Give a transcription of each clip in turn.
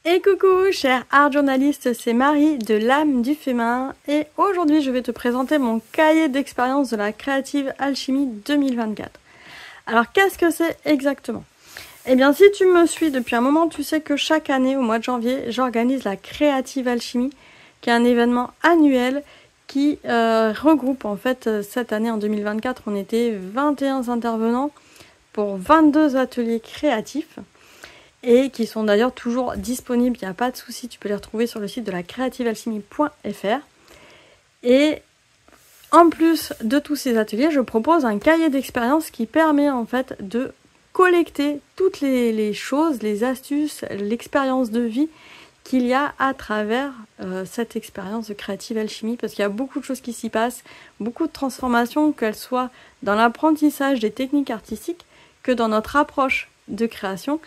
Et coucou chers art journalistes, c'est Marie de l'âme du féminin et aujourd'hui je vais te présenter mon cahier d'expérience de la Creative Alchemy 2024. Alors qu'est-ce que c'est exactement? Eh bien si tu me suis depuis un moment, tu sais que chaque année au mois de janvier, j'organise la Creative Alchemy qui est un événement annuel qui regroupe en fait cette année en 2024, on était 21 intervenants pour 22 ateliers créatifs. Et qui sont d'ailleurs toujours disponibles, il n'y a pas de souci, tu peux les retrouver sur le site de la creativealchemy.fr. Et en plus de tous ces ateliers, je propose un cahier d'expérience qui permet en fait de collecter toutes les choses, les astuces, l'expérience de vie qu'il y a à travers cette expérience de Creative Alchemy, parce qu'il y a beaucoup de choses qui s'y passent, beaucoup de transformations, qu'elles soient dans l'apprentissage des techniques artistiques, que dans notre approche de création,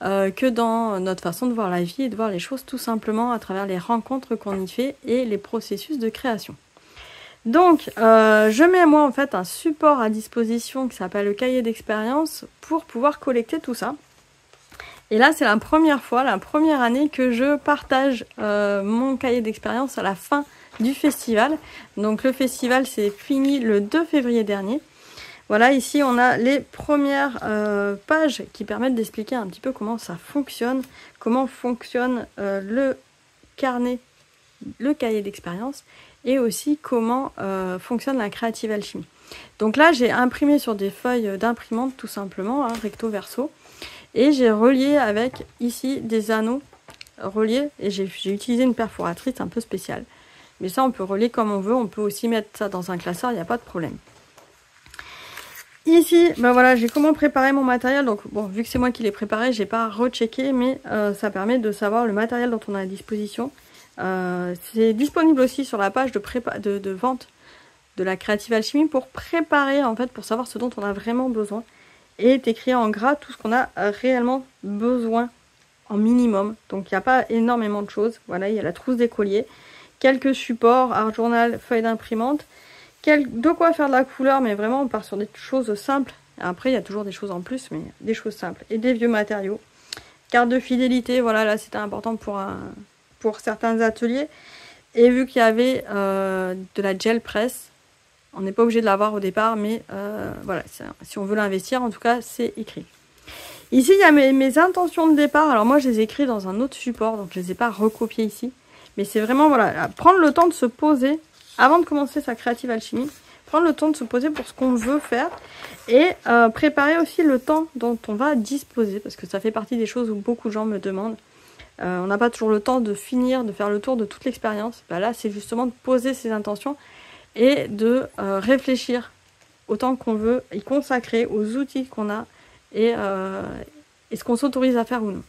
que dans notre façon de voir la vie et de voir les choses tout simplement à travers les rencontres qu'on y fait et les processus de création. Donc je mets moi en fait un support à disposition qui s'appelle le cahier d'expérience pour pouvoir collecter tout ça. Et là c'est la première fois, la première année que je partage mon cahier d'expérience à la fin du festival. Donc le festival s'est fini le 2 février dernier. Voilà, ici on a les premières pages qui permettent d'expliquer un petit peu comment ça fonctionne, comment fonctionne le carnet, le cahier d'expérience et aussi comment fonctionne la Creative Alchemy. Donc là j'ai imprimé sur des feuilles d'imprimante tout simplement, hein, recto verso, et j'ai relié avec ici des anneaux reliés et j'ai utilisé une perforatrice un peu spéciale. Mais ça on peut relier comme on veut, on peut aussi mettre ça dans un classeur, il n'y a pas de problème. Ici, ben voilà, j'ai comment préparer mon matériel. Donc bon, vu que c'est moi qui l'ai préparé, j'ai pas rechecké, mais ça permet de savoir le matériel dont on a à disposition. C'est disponible aussi sur la page de vente de la Creative Alchemy pour préparer, en fait, pour savoir ce dont on a vraiment besoin. Et écrit en gras tout ce qu'on a réellement besoin en minimum. Donc il n'y a pas énormément de choses. Voilà, il y a la trousse d'écolier, quelques supports, art journal, feuilles d'imprimante. De quoi faire de la couleur, mais vraiment on part sur des choses simples. Après il y a toujours des choses en plus, mais des choses simples. Et des vieux matériaux. Carte de fidélité, voilà, là c'était important pour certains ateliers. Et vu qu'il y avait de la gel press, on n'est pas obligé de l'avoir au départ, mais voilà, si on veut l'investir, en tout cas c'est écrit. Ici il y a mes intentions de départ. Alors moi je les ai écrites dans un autre support, donc je ne les ai pas recopiées ici. Mais c'est vraiment, voilà, prendre le temps de se poser avant de commencer sa Creative Alchemy, prendre le temps de se poser pour ce qu'on veut faire et préparer aussi le temps dont on va disposer, parce que ça fait partie des choses où beaucoup de gens me demandent. On n'a pas toujours le temps de finir, de faire le tour de toute l'expérience. Ben là, c'est justement de poser ses intentions et de réfléchir au temps qu'on veut, y consacrer aux outils qu'on a et ce qu'on s'autorise à faire ou non.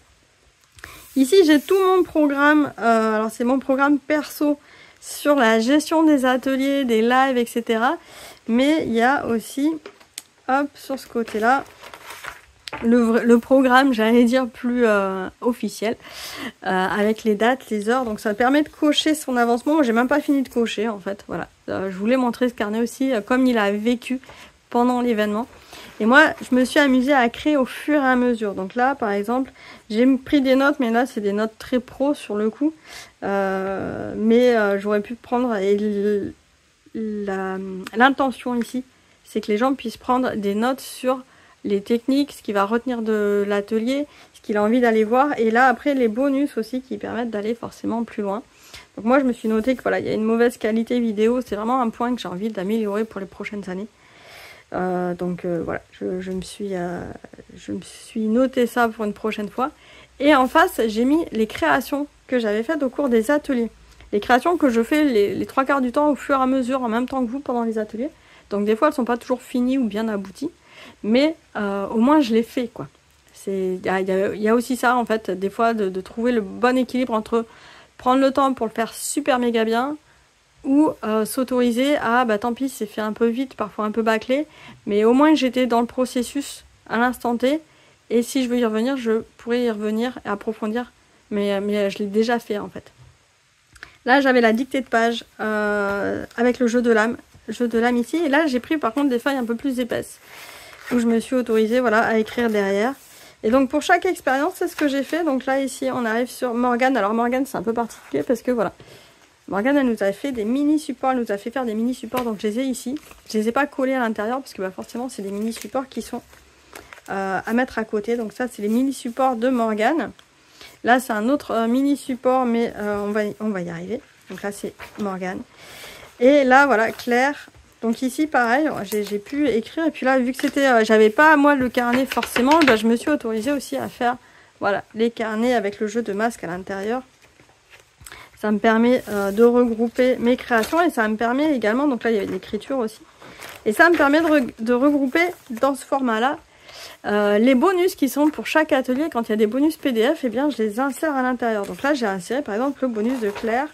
Ici, j'ai tout mon programme. Alors, c'est mon programme perso sur la gestion des ateliers, des lives, etc. Mais il y a aussi, hop, sur ce côté-là, le programme, j'allais dire, plus officiel, avec les dates, les heures. Donc ça permet de cocher son avancement. Moi, j'ai même pas fini de cocher, en fait. Voilà. Je voulais montrer ce carnet aussi, comme il a vécu pendant l'événement. Et moi, je me suis amusée à créer au fur et à mesure. Donc là, par exemple, j'ai pris des notes, mais là, c'est des notes très pro sur le coup. Mais j'aurais pu prendre... Et l'intention ici, c'est que les gens puissent prendre des notes sur les techniques, ce qu'il va retenir de l'atelier, ce qu'il a envie d'aller voir. Et là, après, les bonus aussi qui permettent d'aller forcément plus loin. Donc moi, je me suis noté que voilà, il y a une mauvaise qualité vidéo. C'est vraiment un point que j'ai envie d'améliorer pour les prochaines années. Voilà, je me suis noté ça pour une prochaine fois. Et en face, j'ai mis les créations que j'avais faites au cours des ateliers. Les créations que je fais les 3/4 du temps au fur et à mesure, en même temps que vous pendant les ateliers. Donc des fois, elles ne sont pas toujours finies ou bien abouties. Mais au moins, je les fais, quoi. Il y a aussi ça, en fait, des fois, de trouver le bon équilibre entre prendre le temps pour le faire super méga bien, ou s'autoriser à, bah tant pis, c'est fait un peu vite, parfois un peu bâclé, mais au moins j'étais dans le processus à l'instant T, et si je veux y revenir, je pourrais y revenir et approfondir, mais je l'ai déjà fait en fait. Là j'avais la dictée de page avec le jeu de l'âme ici, et là j'ai pris par contre des feuilles un peu plus épaisses, où je me suis autorisée, voilà, à écrire derrière. Et donc pour chaque expérience, c'est ce que j'ai fait. Donc là ici on arrive sur Morgane. Alors Morgane c'est un peu particulier parce que voilà, Morgane elle nous a fait des mini supports, elle nous a fait faire des mini supports. Donc je les ai ici. Je les ai pas collés à l'intérieur parce que bah, forcément c'est des mini supports qui sont à mettre à côté. Donc ça c'est les mini supports de Morgane. Là c'est un autre mini support mais on va y arriver. Donc là c'est Morgane. Et là voilà Claire. Donc ici pareil, j'ai pu écrire et puis là vu que c'était, j'avais pas moi le carnet forcément, bah, je me suis autorisée aussi à faire voilà les carnets avec le jeu de masques à l'intérieur. Ça me permet de regrouper mes créations et ça me permet également, donc là il y avait l'écriture aussi, et ça me permet de regrouper dans ce format là les bonus qui sont pour chaque atelier. Quand il y a des bonus PDF, et bien je les insère à l'intérieur. Donc là j'ai inséré par exemple le bonus de Claire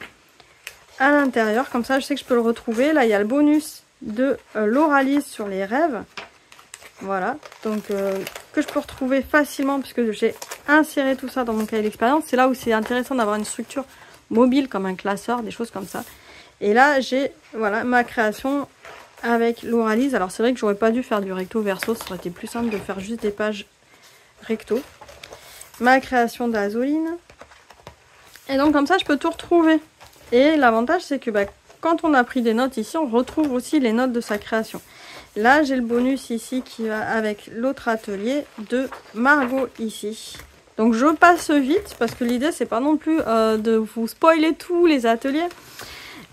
à l'intérieur, comme ça je sais que je peux le retrouver. Là il y a le bonus de l'oralise sur les rêves, voilà, donc que je peux retrouver facilement puisque j'ai inséré tout ça dans mon cahier d'expérience. C'est là où c'est intéressant d'avoir une structure mobile comme un classeur, des choses comme ça. Et là j'ai voilà ma création avec l'oralise. Alors c'est vrai que j'aurais pas dû faire du recto verso, ça aurait été plus simple de faire juste des pages recto. Ma création d'Azoline, et donc comme ça je peux tout retrouver. Et l'avantage c'est que bah, quand on a pris des notes ici, on retrouve aussi les notes de sa création. Là, j'ai le bonus ici qui va avec l'autre atelier de Margot ici. Donc, je passe vite parce que l'idée, c'est pas non plus de vous spoiler tous les ateliers,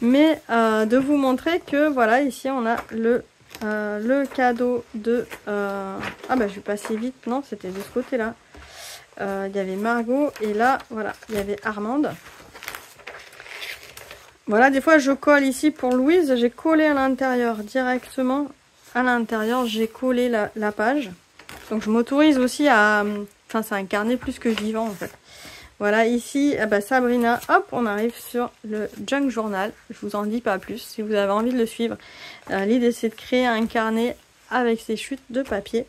mais de vous montrer que, voilà, ici, on a le cadeau de... Ah bah, je vais passer vite. Non, c'était de ce côté-là. Il y avait Margot et là, voilà, il y avait Armande. Voilà, des fois je colle ici pour Louise, j'ai collé à l'intérieur directement, à l'intérieur j'ai collé la page. Donc je m'autorise aussi à... Enfin c'est un carnet plus que vivant en fait. Voilà, ici bah, Sabrina, hop, on arrive sur le Junk Journal. Je vous en dis pas plus, si vous avez envie de le suivre. L'idée c'est de créer un carnet avec ses chutes de papier.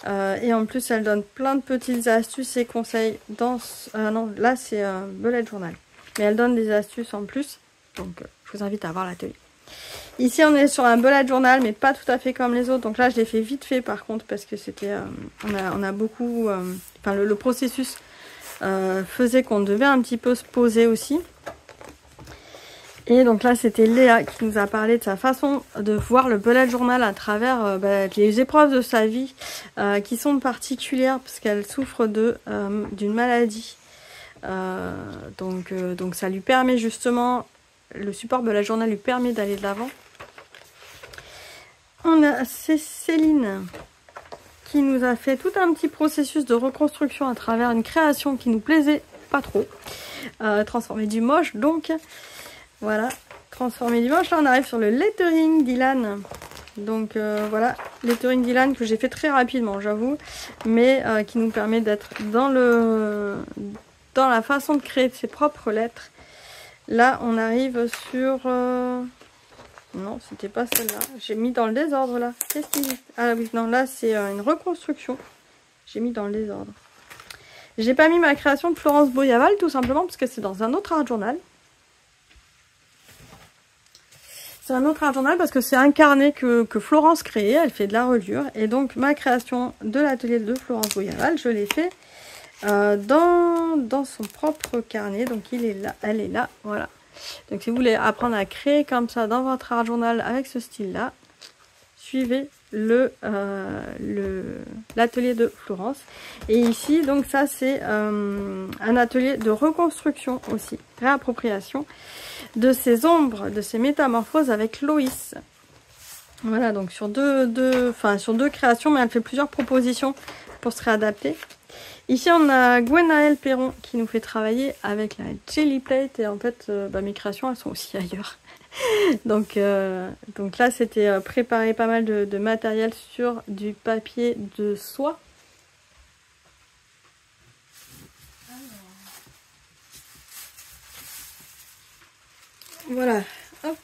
Et en plus elle donne plein de petites astuces et conseils dans... non, là c'est Bullet Journal. Mais elle donne des astuces en plus. Donc je vous invite à voir l'atelier. Ici on est sur un bullet journal mais pas tout à fait comme les autres. Donc là je l'ai fait vite fait par contre parce que c'était on a beaucoup enfin le processus faisait qu'on devait un petit peu se poser aussi. Et donc là c'était Léa qui nous a parlé de sa façon de voir le bullet journal à travers les épreuves de sa vie qui sont particulières parce qu'elle souffre d'une maladie. Donc ça lui permet justement, le support de la journal lui permet d'aller de l'avant. On a Céline qui nous a fait tout un petit processus de reconstruction à travers une création qui nous plaisait pas trop. Transformer du moche, donc voilà, transformer du moche. Là on arrive sur le lettering d'Ilan. Donc voilà, lettering d'Ilan que j'ai fait très rapidement j'avoue, mais qui nous permet d'être dans la façon de créer ses propres lettres. Là, on arrive sur... Non, c'était pas celle-là. J'ai mis dans le désordre, là. Qu'est-ce qu'il dit? Ah oui, non, là, c'est une reconstruction. J'ai mis dans le désordre. J'ai pas mis ma création de Florence Boyaval, tout simplement, parce que c'est dans un autre art journal. C'est un autre art journal parce que c'est un carnet que Florence créait. Elle fait de la reliure. Et donc, ma création de l'atelier de Florence Boyaval, je l'ai fait dans son propre carnet. Donc il est là, elle est là, voilà. Donc si vous voulez apprendre à créer comme ça dans votre art journal avec ce style là, suivez l'atelier de Florence. Et ici donc ça c'est un atelier de reconstruction aussi, réappropriation de ces ombres, de ces métamorphoses avec Loïs. Voilà, donc sur deux créations, mais elle fait plusieurs propositions pour se réadapter. Ici, on a Gwenaëlle Perron qui nous fait travailler avec la Jelly Plate. Et en fait, mes créations, elles sont aussi ailleurs. donc là, c'était préparer pas mal de matériel sur du papier de soie. Voilà, hop.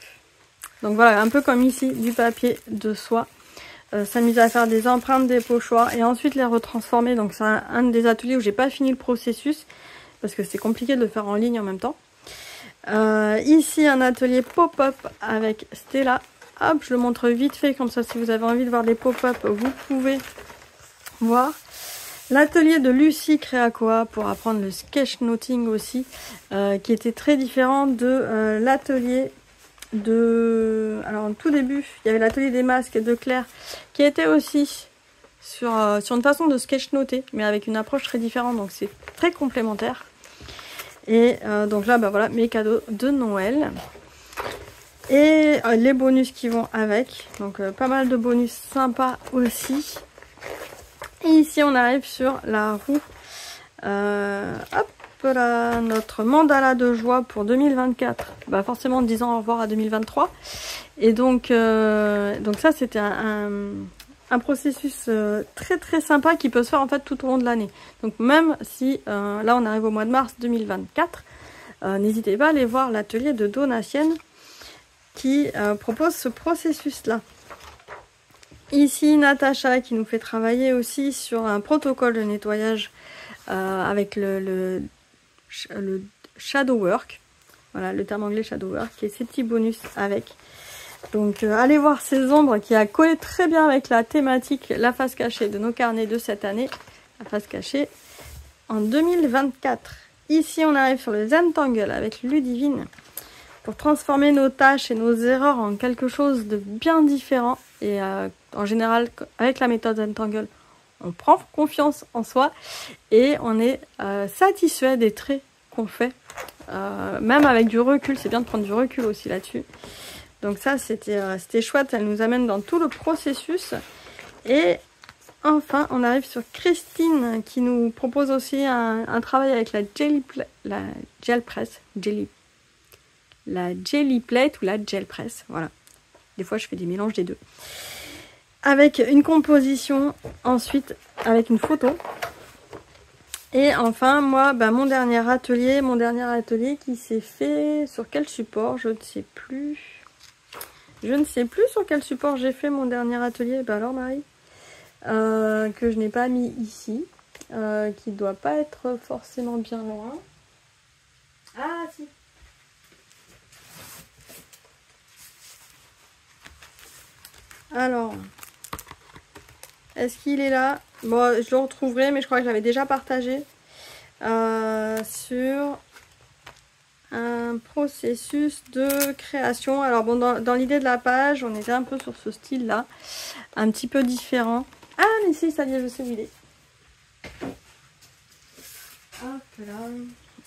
Donc voilà, un peu comme ici, du papier de soie. S'amuser à faire des empreintes des pochoirs et ensuite les retransformer. Donc c'est un des ateliers où j'ai pas fini le processus parce que c'est compliqué de le faire en ligne en même temps. Ici un atelier pop-up avec Stella. Hop, je le montre vite fait comme ça si vous avez envie de voir des pop-up vous pouvez voir. L'atelier de Lucie Créacoa pour apprendre le sketchnoting aussi, qui était très différent de l'atelier de... Alors, au tout début, il y avait l'atelier des masques de Claire, qui était aussi sur une façon de sketchnoter, mais avec une approche très différente, donc c'est très complémentaire. Et donc là, bah voilà, mes cadeaux de Noël. Et les bonus qui vont avec, donc pas mal de bonus sympas aussi. Et ici, on arrive sur la roue. Hop là, notre mandala de joie pour 2024. Bah forcément, disant au revoir à 2023. Et donc ça, c'était un processus très très sympa qui peut se faire en fait tout au long de l'année. Donc même si là, on arrive au mois de mars 2024, n'hésitez pas à aller voir l'atelier de Donatienne qui propose ce processus-là. Ici, Natacha qui nous fait travailler aussi sur un protocole de nettoyage avec le shadow work. Voilà, le terme anglais shadow work et ses petits bonus avec. Donc, allez voir ces ombres qui a collé très bien avec la thématique, la face cachée de nos carnets de cette année. La face cachée en 2024. Ici, on arrive sur le Zentangle avec Ludivine pour transformer nos tâches et nos erreurs en quelque chose de bien différent. Et en général, avec la méthode Zentangle, on prend confiance en soi et on est satisfait des traits qu'on fait. Même avec du recul, c'est bien de prendre du recul aussi là-dessus. Donc ça, c'était chouette, elle nous amène dans tout le processus. Et enfin, on arrive sur Christine qui nous propose aussi un travail avec la gel press, la jelly plate ou la gel press, voilà. Des fois, je fais des mélanges des deux. Avec une composition, ensuite avec une photo. Et enfin, moi, bah, mon dernier atelier qui s'est fait sur quel support, je ne sais plus. Je ne sais plus sur quel support j'ai fait mon dernier atelier. Bah alors, Marie, que je n'ai pas mis ici, qui ne doit pas être forcément bien loin. Ah, si. Alors, est-ce qu'il est là? Bon, je le retrouverai, mais je crois que je l'avais déjà partagé sur un processus de création. Alors bon, dans l'idée de la page, on était un peu sur ce style-là, un petit peu différent. Ah, mais si, ça y est, je sais où il est. Hop là.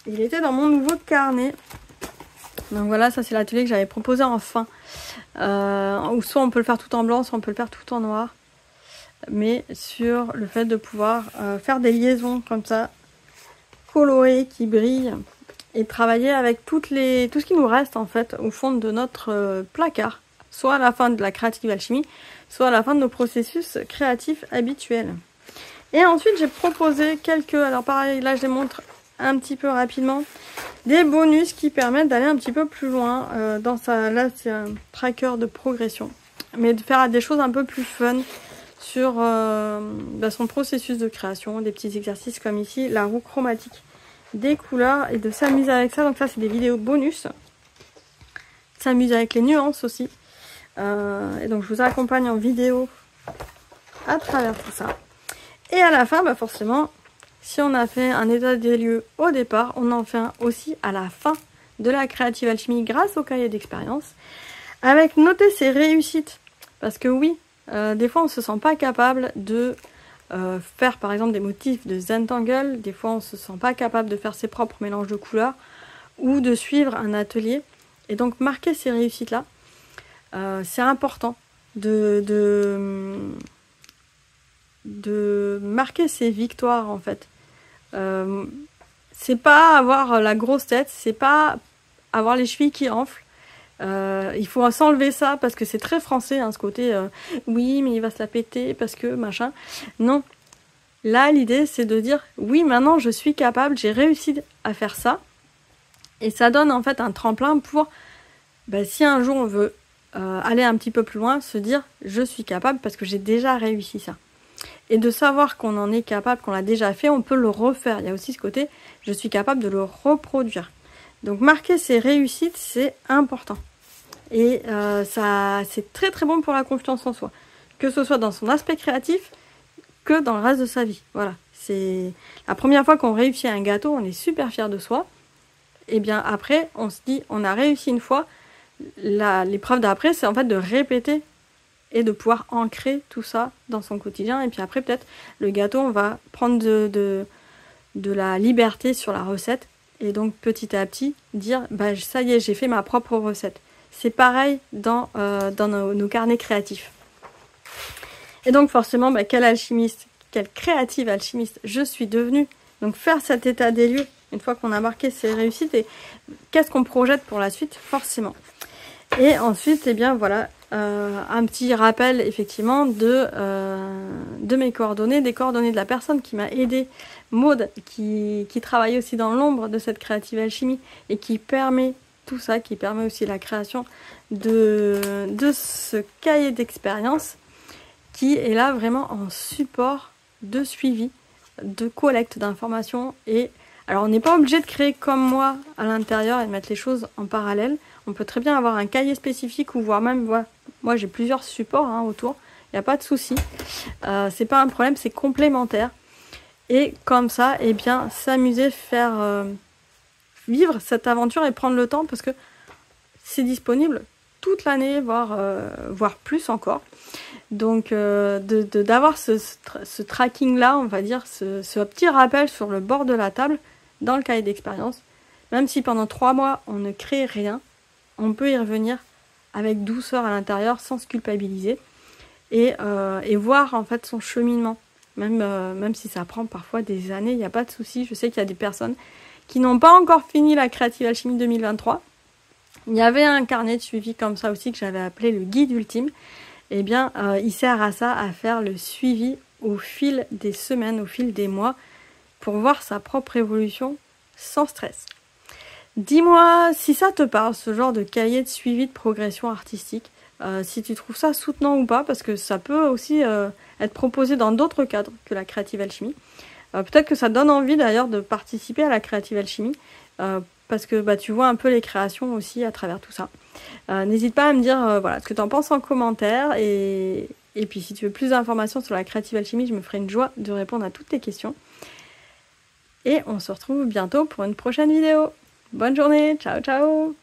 Il était dans mon nouveau carnet. Donc voilà, ça c'est l'atelier que j'avais proposé en fin. Ou soit on peut le faire tout en blanc, soit on peut le faire tout en noir. Mais sur le fait de pouvoir faire des liaisons comme ça, colorées, qui brillent. Et travailler avec tout ce qui nous reste en fait au fond de notre placard. Soit à la fin de la Creative Alchemy, soit à la fin de nos processus créatifs habituels. Et ensuite j'ai proposé quelques, alors pareil là je les montre un petit peu rapidement, des bonus qui permettent d'aller un petit peu plus loin dans ça. Là c'est un tracker de progression, mais de faire des choses un peu plus fun sur son processus de création, des petits exercices comme ici la roue chromatique, des couleurs et de s'amuser avec ça. Donc ça c'est des vidéos bonus, s'amuser avec les nuances aussi, et donc je vous accompagne en vidéo à travers tout ça. Et à la fin, bah forcément, si on a fait un état des lieux au départ, on en fait un aussi à la fin de la Creative Alchemy grâce au cahier d'expérience, avec noter ses réussites. Parce que oui, des fois on ne se sent pas capable de faire par exemple des motifs de Zentangle, des fois on ne se sent pas capable de faire ses propres mélanges de couleurs ou de suivre un atelier. Et donc marquer ces réussites-là, c'est important de marquer ses victoires en fait. C'est pas avoir la grosse tête, c'est pas avoir les chevilles qui enflent. Il faut s'enlever ça parce que c'est très français hein, ce côté oui mais il va se la péter parce que machin. Non, là l'idée c'est de dire oui maintenant je suis capable, j'ai réussi à faire ça et ça donne en fait un tremplin pour si un jour on veut aller un petit peu plus loin, se dire je suis capable parce que j'ai déjà réussi ça. Et de savoir qu'on en est capable, qu'on l'a déjà fait, on peut le refaire. Il y a aussi ce côté, je suis capable de le reproduire. Donc marquer ses réussites, c'est important. Et ça, c'est très très bon pour la confiance en soi. Que ce soit dans son aspect créatif, que dans le reste de sa vie. Voilà. C'est la première fois qu'on réussit un gâteau, on est super fier de soi. Et bien après, on se dit, on a réussi une fois. L'épreuve d'après, c'est en fait de répéter et de pouvoir ancrer tout ça dans son quotidien. Et puis après, peut-être, le gâteau, on va prendre de la liberté sur la recette. Et donc, petit à petit, dire, bah, ça y est, j'ai fait ma propre recette. C'est pareil dans nos carnets créatifs. Et donc, forcément, bah, quel créative alchimiste je suis devenue. Donc, faire cet état des lieux, une fois qu'on a marqué ses réussites, et qu'est-ce qu'on projette pour la suite, forcément. Et ensuite, eh bien, voilà, un petit rappel, effectivement, de mes coordonnées, des coordonnées de la personne qui m'a aidé, Maude, qui travaille aussi dans l'ombre de cette créative alchimie, et qui permet tout ça, qui permet aussi la création de ce cahier d'expérience, qui est là vraiment en support de suivi, de collecte d'informations. Et alors on n'est pas obligé de créer comme moi à l'intérieur et de mettre les choses en parallèle. On peut très bien avoir un cahier spécifique ou voire même, voilà, moi j'ai plusieurs supports autour, il n'y a pas de souci. C'est pas un problème, c'est complémentaire. Et comme ça, eh bien, s'amuser, faire vivre cette aventure et prendre le temps parce que c'est disponible toute l'année, voire plus encore. Donc d'avoir ce tracking-là, on va dire, ce petit rappel sur le bord de la table dans le cahier d'expérience. Même si pendant 3 mois, on ne crée rien, on peut y revenir avec douceur à l'intérieur, sans se culpabiliser. Et voir en fait son cheminement. Même si ça prend parfois des années, il n'y a pas de souci. Je sais qu'il y a des personnes qui n'ont pas encore fini la Creative Alchimie 2023. Il y avait un carnet de suivi comme ça aussi que j'avais appelé le guide ultime. Eh bien, il sert à ça, à faire le suivi au fil des semaines, au fil des mois, pour voir sa propre évolution sans stress. Dis-moi si ça te parle, ce genre de cahier de suivi de progression artistique, si tu trouves ça soutenant ou pas, parce que ça peut aussi être proposé dans d'autres cadres que la Creative Alchimie. Peut-être que ça donne envie d'ailleurs de participer à la Creative Alchimie, parce que bah, tu vois un peu les créations aussi à travers tout ça. N'hésite pas à me dire voilà, ce que tu en penses en commentaire, et puis si tu veux plus d'informations sur la Creative Alchimie, je me ferai une joie de répondre à toutes tes questions. Et on se retrouve bientôt pour une prochaine vidéo. Bonne journée, ciao ciao!